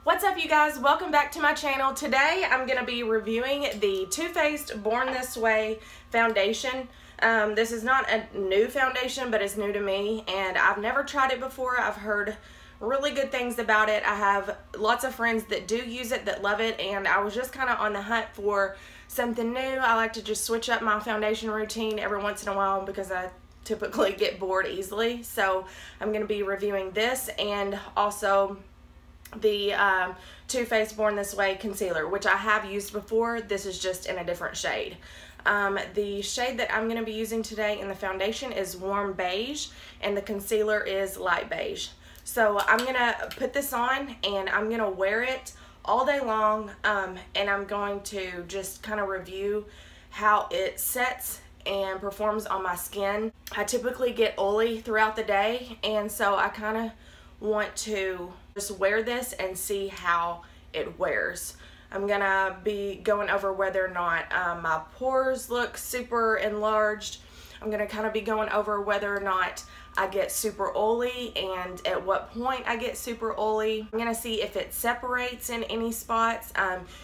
What's up, you guys? Welcome back to my channel. Today I'm going to be reviewing the Too Faced Born This Way foundation. This is not a new foundation, but it's new to me and I've never tried it before. I've heard really good things about it. I have lots of friends that do use it, that love it, and I was just kind of on the hunt for something new. I like to just switch up my foundation routine every once in a while because I typically get bored easily. So I'm going to be reviewing this and also the Too Faced Born This Way concealer, which I have used before. This is just in a different shade. The shade that I'm going to be using today in the foundation is warm beige and the concealer is light beige. So I'm going to put this on and I'm going to wear it all day long, and I'm going to just kind of review how it sets and performs on my skin. I typically get oily throughout the day, and so I kind of want to just wear this and see how it wears. I'm gonna be going over whether or not my pores look super enlarged. I'm gonna kind of be going over whether or not I get super oily and at what point I get super oily. I'm gonna see if it separates in any spots.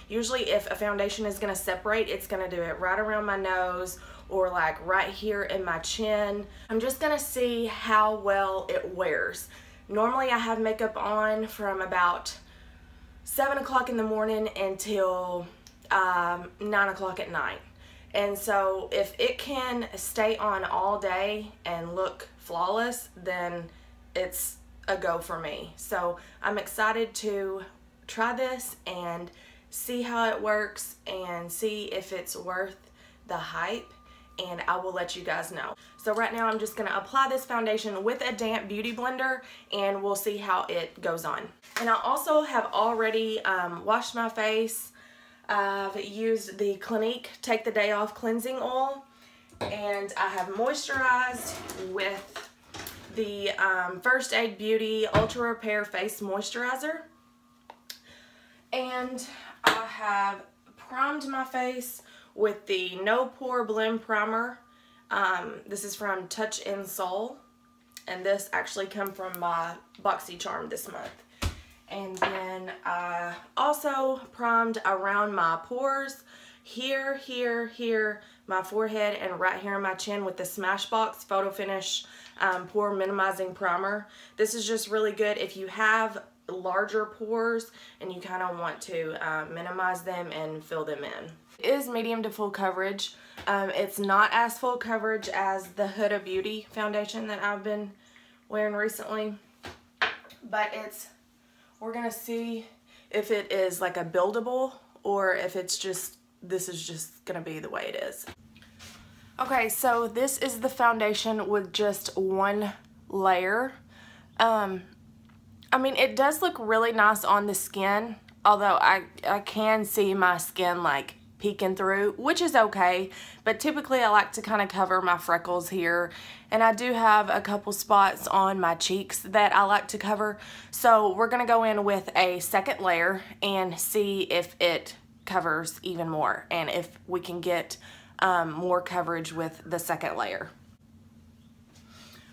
Usually if a foundation is gonna separate, it's gonna do it right around my nose or like right here in my chin. I'm just gonna see how well it wears. Normally I have makeup on from about 7 o'clock in the morning until 9 o'clock at night. And so if it can stay on all day and look flawless, then it's a go for me. So I'm excited to try this and see how it works and see if it's worth the hype, and I will let you guys know. So right now I'm just going to apply this foundation with a damp beauty blender and we'll see how it goes on. And I also have already washed my face. I've used the Clinique Take the Day Off cleansing oil, and I have moisturized with the First Aid Beauty Ultra Repair Face Moisturizer. And I have primed my face with the No Pore Blend Primer. This is from Touch in Soul, and this actually came from my BoxyCharm this month. And then I also primed around my pores, here, my forehead, and right here in my chin with the Smashbox Photo Finish Pore Minimizing Primer. This is just really good if you have larger pores and you kind of want to minimize them and fill them in. It is medium to full coverage. It's not as full coverage as the Huda Beauty foundation that I've been wearing recently, but we're gonna see if it is like a buildable or if it's just, this is just gonna be the way it is. Okay, so this is the foundation with just one layer. I mean, it does look really nice on the skin, although I can see my skin like peeking through, which is okay, but typically I like to kind of cover my freckles here, and I do have a couple spots on my cheeks that I like to cover. So we're gonna go in with a second layer and see if it covers even more and if we can get more coverage with the second layer.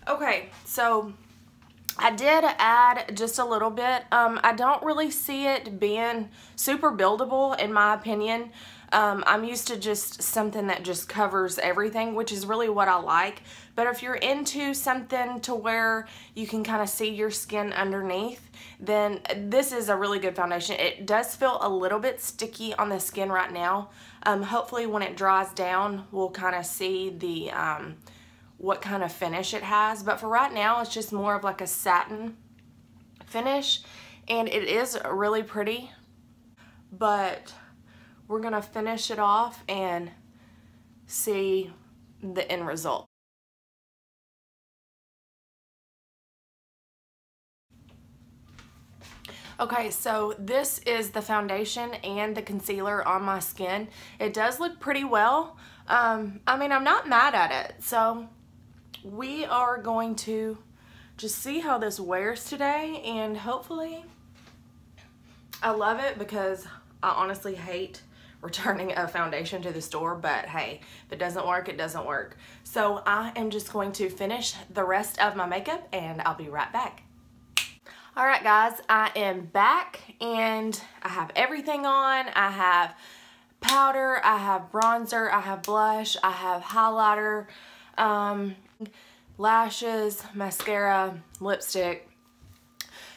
Okay, so I did add just a little bit. I don't really see it being super buildable in my opinion. I'm used to just something that just covers everything, which is really what I like. But if you're into something to where you can kind of see your skin underneath, then this is a really good foundation. It does feel a little bit sticky on the skin right now. Hopefully when it dries down, we'll kind of see the what kind of finish it has. But for right now, it's just more of like a satin finish, and it is really pretty. But we're gonna finish it off and see the end result. Okay, so this is the foundation and the concealer on my skin. It does look pretty well. I mean, I'm not mad at it. So we are going to just see how this wears today, and hopefully I love it because I honestly hate returning a foundation to the store, but hey, if it doesn't work, it doesn't work. So I am just going to finish the rest of my makeup and I'll be right back. Alright guys, I am back and I have everything on. I have powder, I have bronzer, I have blush, I have highlighter, lashes, mascara, lipstick.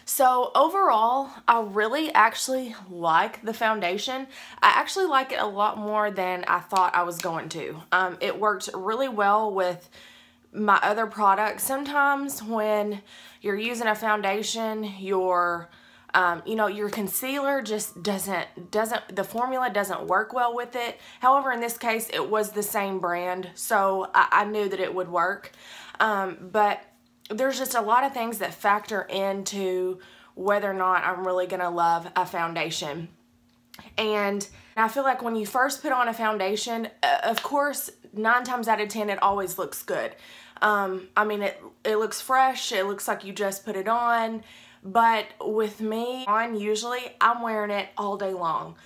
So overall, I really actually like the foundation. I actually like it a lot more than I thought I was going to. It worked really well with my other products. Sometimes when you're using a foundation, your your concealer just doesn't, the formula doesn't work well with it. However, in this case, it was the same brand, so I knew that it would work. But there's just a lot of things that factor into whether or not I'm really gonna love a foundation. And I feel like when you first put on a foundation, of course, 9 times out of 10, it always looks good. I mean, it looks fresh, it looks like you just put it on, but with me, usually I'm wearing it all day long.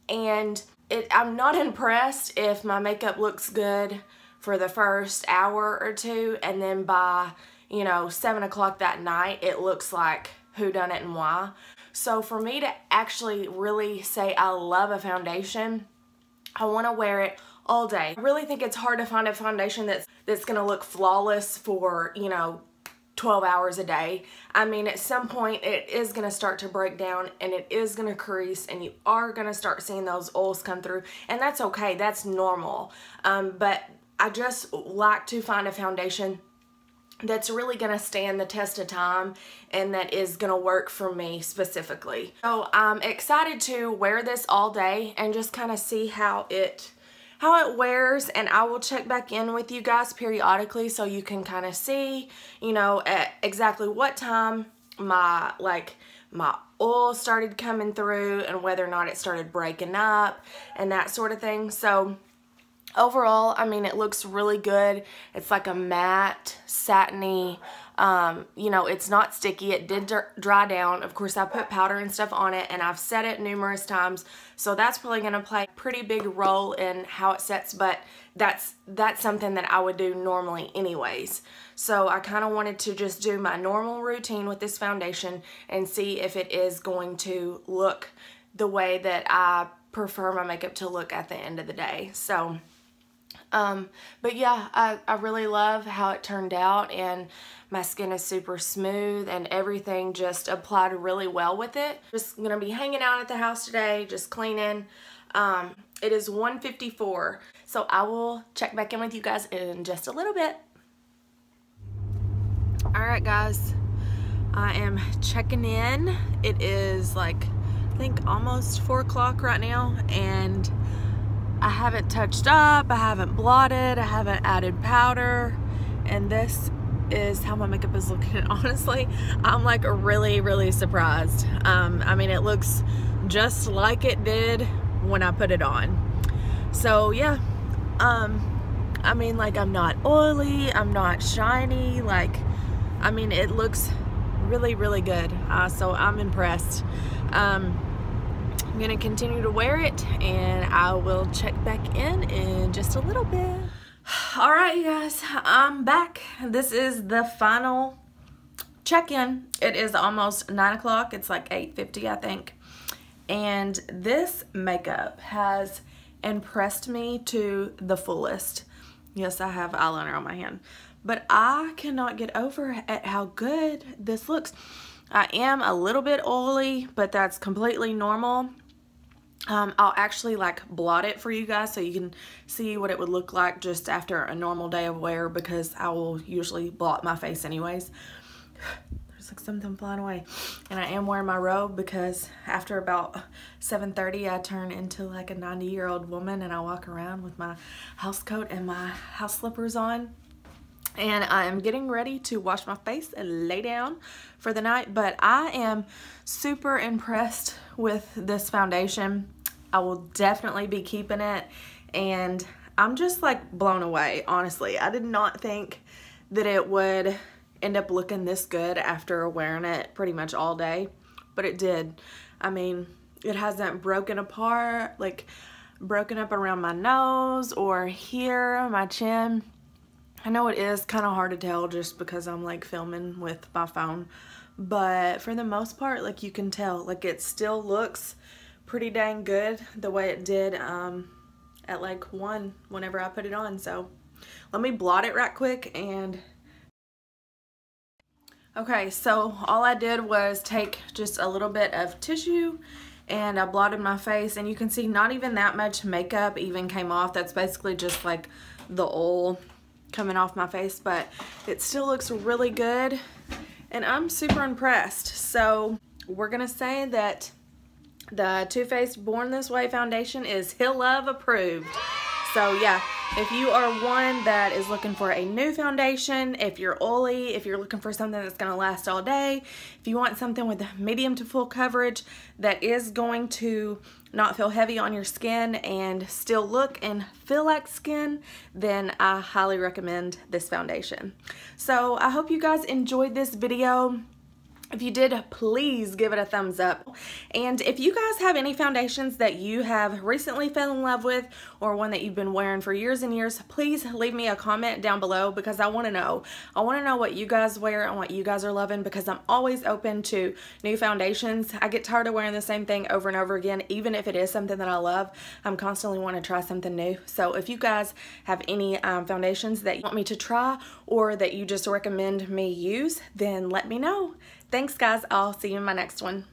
And I'm not impressed if my makeup looks good for the first hour or two, and then by, 7 o'clock that night, it looks like who done it and why. So for me to actually really say I love a foundation, I want to wear it all day. I really think it's hard to find a foundation that's going to look flawless for, 12 hours a day. I mean, at some point it is going to start to break down and it is going to crease and you are going to start seeing those oils come through, and that's okay. That's normal. But I just like to find a foundation that's really going to stand the test of time and that is going to work for me specifically. So I'm excited to wear this all day and just kind of see how it wears, and I will check back in with you guys periodically so you can kind of see, at exactly what time my oil started coming through and whether or not it started breaking up and that sort of thing. So overall, I mean, it looks really good. It's like a matte, satiny, it's not sticky. It did dry down. Of course, I put powder and stuff on it, and I've set it numerous times, so that's probably going to play a pretty big role in how it sets, but that's something that I would do normally anyways. So I kind of wanted to just do my normal routine with this foundation and see if it is going to look the way that I prefer my makeup to look at the end of the day. So but yeah, I really love how it turned out, and my skin is super smooth and everything just applied really well with it. Just gonna be hanging out at the house today, just cleaning. It is 1:54, so I will check back in with you guys in just a little bit. Alright guys, I am checking in. It is like, I think almost 4 o'clock right now, and I haven't touched up, I haven't blotted, I haven't added powder, and this is how my makeup is looking. Honestly, I'm like really, really surprised. I mean, it looks just like it did when I put it on. So yeah, I mean, like, I'm not oily, I'm not shiny, like, I mean, it looks really, really good. So I'm impressed. I'm gonna continue to wear it, and I will check back in just a little bit. Alright you guys, I'm back. This is the final check-in. It is almost 9 o'clock. It's like 8:50 I think. And this makeup has impressed me to the fullest. Yes, I have eyeliner on my hand, but I cannot get over at how good this looks. I am a little bit oily, but that's completely normal. I'll actually like blot it for you guys so you can see what it would look like just after a normal day of wear, because I will usually blot my face anyways. There's like something flying away. And I am wearing my robe because after about 7:30 I turn into like a 90-year-old woman and I walk around with my house coat and my house slippers on. And I am getting ready to wash my face and lay down for the night, but I am super impressed with this foundation. I will definitely be keeping it, and I'm just like blown away, honestly. I did not think that it would end up looking this good after wearing it pretty much all day, but it did. I mean, it hasn't broken apart, like broken up around my nose or here, my chin. I know it is kind of hard to tell just because I'm like filming with my phone, but for the most part, like, you can tell, like, it still looks pretty dang good the way it did at like 1 whenever I put it on. So let me blot it right quick. And okay, so all I did was take just a little bit of tissue and I blotted my face, and you can see not even that much makeup even came off. That's basically just like the oil coming off my face, but it still looks really good and I'm super impressed. So we're gonna say that the Too Faced Born This Way foundation is HILLUV approved. So yeah, if you are one that is looking for a new foundation, if you're oily, if you're looking for something that's going to last all day, if you want something with medium to full coverage that is going to not feel heavy on your skin and still look and feel like skin, then I highly recommend this foundation. So I hope you guys enjoyed this video. If you did, please give it a thumbs up. And if you guys have any foundations that you have recently fell in love with, or one that you've been wearing for years and years, please leave me a comment down below, because I want to know. I want to know what you guys wear and what you guys are loving, because I'm always open to new foundations. I get tired of wearing the same thing over and over again, even if it is something that I love. I'm constantly wanting to try something new. So if you guys have any foundations that you want me to try, or that you just recommend me use, then let me know. Thanks guys, I'll see you in my next one.